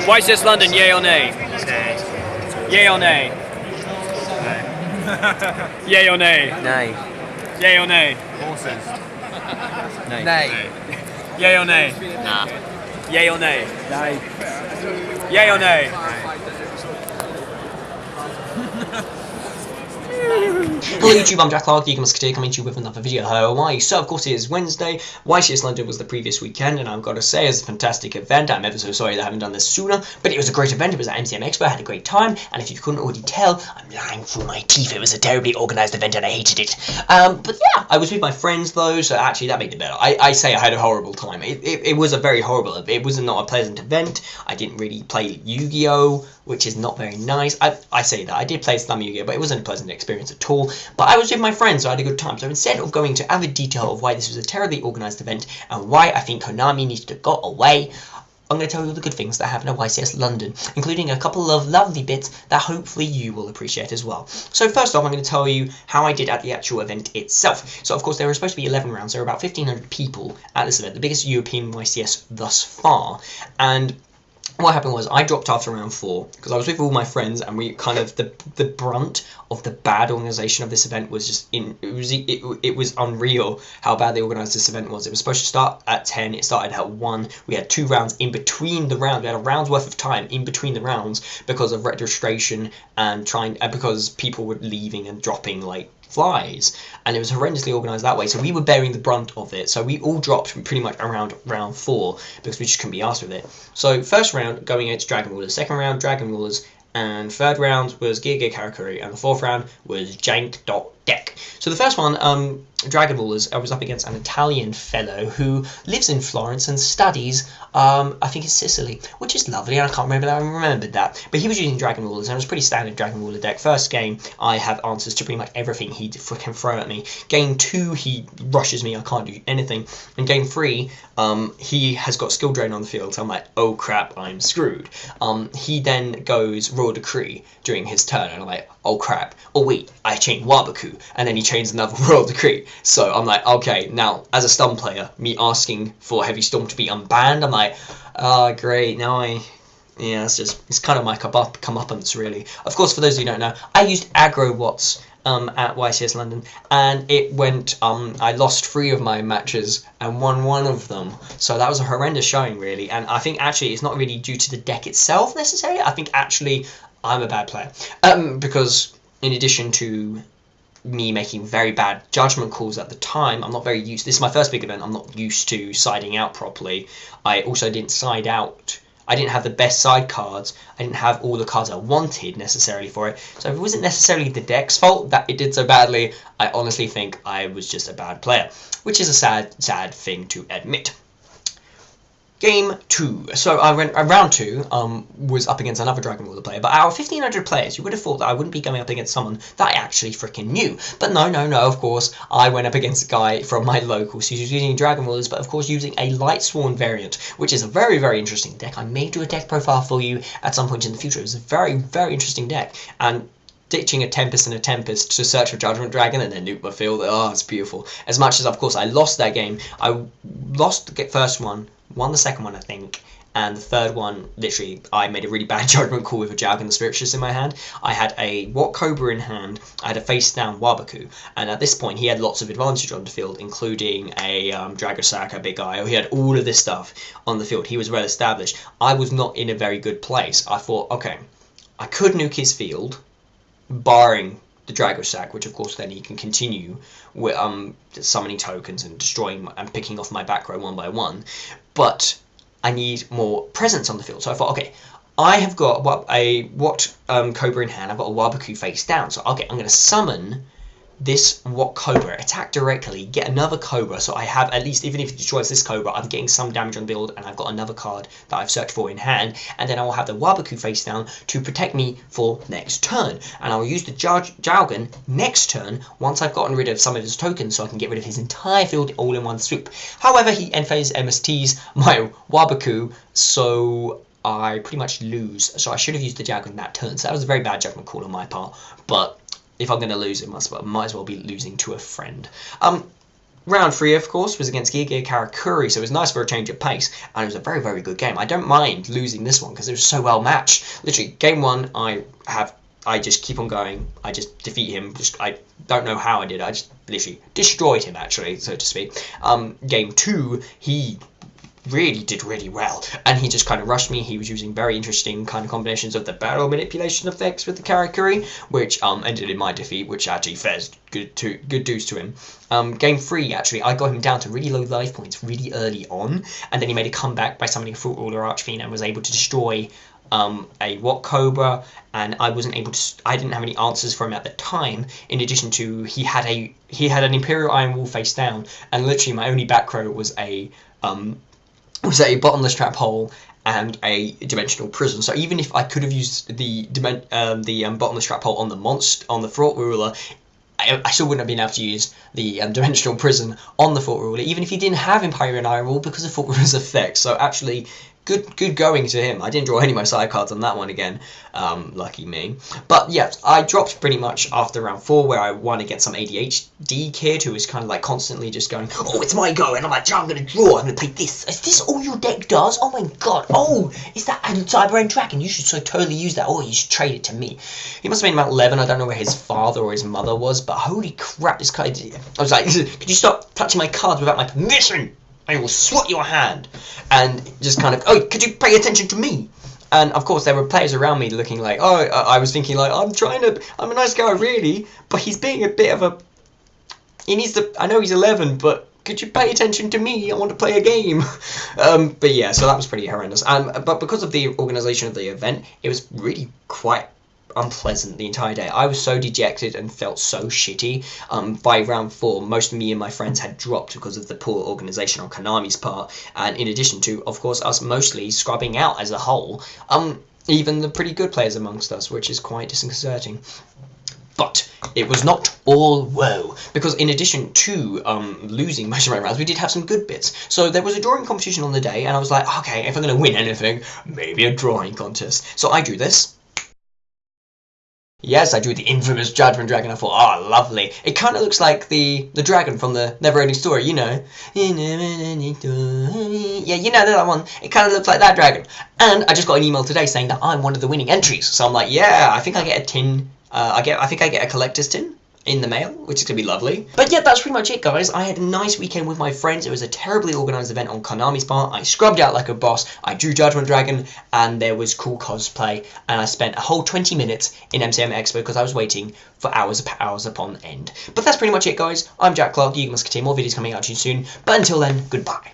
YCS London, yay or nay? Nay. Yay or nay? Nay. Yay or nay? Nay. Yay or nay? Horses. Nay. Nay. Yay or nay? Nah. Yay or nay? Nay. Yay or nay? Hello YouTube, I'm Jack Clark, you must continue coming to you with another video. How are you? So of course it is Wednesday, YCS London was the previous weekend, and I've got to say it was a fantastic event. I'm ever so sorry that I haven't done this sooner, but it was a great event. It was at MCM Expo, I had a great time, and if you couldn't already tell, I'm lying through my teeth. It was a terribly organised event and I hated it. But yeah, I was with my friends though, so actually that made it better. I say I had a horrible time. It was a very horrible, it was not a pleasant event. I didn't really play Yu-Gi-Oh!, which is not very nice. I say that, I did play some Yu-Gi-Oh!, but it wasn't a pleasant experience at all. But I was with my friends, so I had a good time. So instead of going to avid detail of why this was a terribly organised event and why I think Konami needs to go away, I'm going to tell you all the good things that happened at YCS London, including a couple of lovely bits that hopefully you will appreciate as well. So first off, I'm going to tell you how I did at the actual event itself. So of course there were supposed to be 11 rounds. There were about 1,500 people at this event, the biggest European YCS thus far. And what happened was I dropped after round 4 because I was with all my friends, and we kind of the brunt of the bad organisation of this event was just it was unreal how bad they organised this event was. It was supposed to start at 10, it started at 1. We had 2 rounds in between the rounds. We had a round's worth of time in between the rounds because of registration and because people were leaving and dropping like flies, and it was horrendously organised that way, so we were bearing the brunt of it. So we all dropped pretty much around round 4 because we just couldn't be asked with it. So first round going against Dragon Rulers, second round Dragon Rulers, and third round was Gear Karakuri, and the fourth round was Jank.Deck. So the first one, Dragon Rulers, I was up against an Italian fellow who lives in Florence and studies, I think it's Sicily, which is lovely, and I can't remember that, I remembered that. But he was using Dragon Rulers, and it was a pretty standard Dragon Ruler deck. First game, I have answers to pretty much everything he'd freaking throw at me. Game 2, he rushes me, I can't do anything. And game 3, he has got skill drain on the field, so I'm like, oh crap, I'm screwed. He then goes Royal Decree during his turn, and I'm like, oh crap, oh wait, I chained Wabaku, and then he chains another Royal Decree. So I'm like, okay, now as a stun player, me asking for Heavy Storm to be unbanned, I'm like, oh great, now yeah, it's kind of my comeuppance really. Of course, for those who don't know, I used aggro Watts at YCS London, and it went, I lost 3 of my matches and won 1 of them, so that was a horrendous showing really. And I think actually it's not really due to the deck itself necessarily. I think actually I'm a bad player, because in addition to me making very bad judgment calls at the time, I'm not very used, this is my first big event, I'm not used to siding out properly. I also didn't side out, I didn't have the best side cards, I didn't have all the cards I wanted necessarily for it, so it wasn't necessarily the deck's fault that it did so badly. I honestly think I was just a bad player, which is a sad thing to admit. Game 2. So I went round 2, was up against another Dragon Ruler player, but out of 1,500 players, you would have thought that I wouldn't be going up against someone that I actually freaking knew. But no, of course, I went up against a guy from my locals who's using Dragon Rulers, but of course using a Lightsworn variant, which is a very, very interesting deck. I may do a deck profile for you at some point in the future. It was a very, very interesting deck, and ditching a Tempest and a Tempest to search for Judgment Dragon and then nuke my field, oh, it's beautiful. As much as, of course, I lost that game, I lost the first one, won the second one, I think, and the third one, literally, I made a really bad judgment call with a Jalg and the Spiritualist in my hand. I had a Wat Cobra in hand, I had a face-down Wabaku, and at this point he had lots of advantage on the field, including a Dragosack, a big eye. He had all of this stuff on the field. He was well established. I was not in a very good place. I thought, okay, I could nuke his field, barring the Dragosack, which of course then he can continue with summoning tokens and destroying and picking off my back row one by one, but I need more presence on the field. So I thought, okay, I have got Wat Cobra in hand, I've got a Wabaku face down, so okay, I'm going to summon this Wat Cobra, attack directly, get another Cobra, so I have at least, even if it destroys this Cobra, I'm getting some damage on the build, and I've got another card that I've searched for in hand, and then I will have the Wabaku face down to protect me for next turn, and I will use the Jalgan next turn once I've gotten rid of some of his tokens, so I can get rid of his entire field all in one swoop. However, he end-phase MSTs my Wabaku, so I pretty much lose, so I should have used the Jalgan that turn, so that was a very bad judgment call on my part, but if I'm going to lose, it might as well be losing to a friend. round 3, of course, was against Giga Karakuri, so it was nice for a change of pace, and it was a very, very good game. I don't mind losing this one because it was so well matched. Literally, game 1, I just keep on going. I just defeat him. I don't know how I did it. I just literally destroyed him, actually, so to speak. Game 2, he really did really well, and he just kind of rushed me. He was using very interesting kind of combinations of the barrel manipulation effects with the Karakuri, which ended in my defeat, which actually fares good dues to him. Game 3, actually, I got him down to really low life points really early on, and then he made a comeback by summoning a Thought Ruler Archfiend and was able to destroy a What Cobra, and I wasn't able to. I didn't have any answers for him at the time. In addition to, he had an Imperial Iron Wall face down, and literally my only back row was a bottomless trap hole and a dimensional prison. So even if I could have used the bottomless trap hole on the Thought Ruler, I still wouldn't have been able to use the dimensional prison on the Thought Ruler, even if he didn't have Imperial Iron Wall, because of Thought Ruler's effect. So actually, good going to him. I didn't draw any of my side cards on that one again, lucky me. But yeah, I dropped pretty much after round 4, where I won against some ADHD kid who was kind of like constantly just going, oh, it's my go, and I'm like, I'm going to draw, I'm going to play this. Is this all your deck does? Oh my god, oh, is that a Cyber Dragon? You should so totally use that. Oh, you should trade it to me. He must have been about 11, I don't know where his father or his mother was, but holy crap, this guy, I was like, could you stop touching my cards without my permission? I will swat your hand. And just kind of, oh, could you pay attention to me? And of course there were players around me looking like, oh, I was thinking like, I'm a nice guy really, but he's being a bit of a, he needs to, I know he's 11, but could you pay attention to me? I want to play a game. But yeah, so that was pretty horrendous. But because of the organisation of the event, it was really quite unpleasant the entire day. I was so dejected and felt so shitty. By round 4, most of me and my friends had dropped because of the poor organisation on Konami's part, and in addition to, of course, us mostly scrubbing out as a whole, even the pretty good players amongst us, which is quite disconcerting. But it was not all woe, because in addition to losing most of my rounds, we did have some good bits. So there was a drawing competition on the day, and I was like, okay, if I'm going to win anything, maybe a drawing contest. So I drew this. Yes, I drew the infamous Judgment Dragon. I thought, oh, lovely. It kind of looks like the dragon from the Never-Ending Story, you know. Yeah, you know that one. It kind of looks like that dragon. And I just got an email today saying that I'm one of the winning entries. So I'm like, yeah, I think I get a tin. I think I get a collector's tin in the mail, which is going to be lovely. But yeah, that's pretty much it, guys. I had a nice weekend with my friends. It was a terribly organised event on Konami's part. I scrubbed out like a boss. I drew Judgment Dragon, and there was cool cosplay, and I spent a whole 20 minutes in MCM Expo because I was waiting for hours upon end. But that's pretty much it, guys. I'm Jack Clark, the Musketeer. More videos coming out to you soon. But until then, goodbye.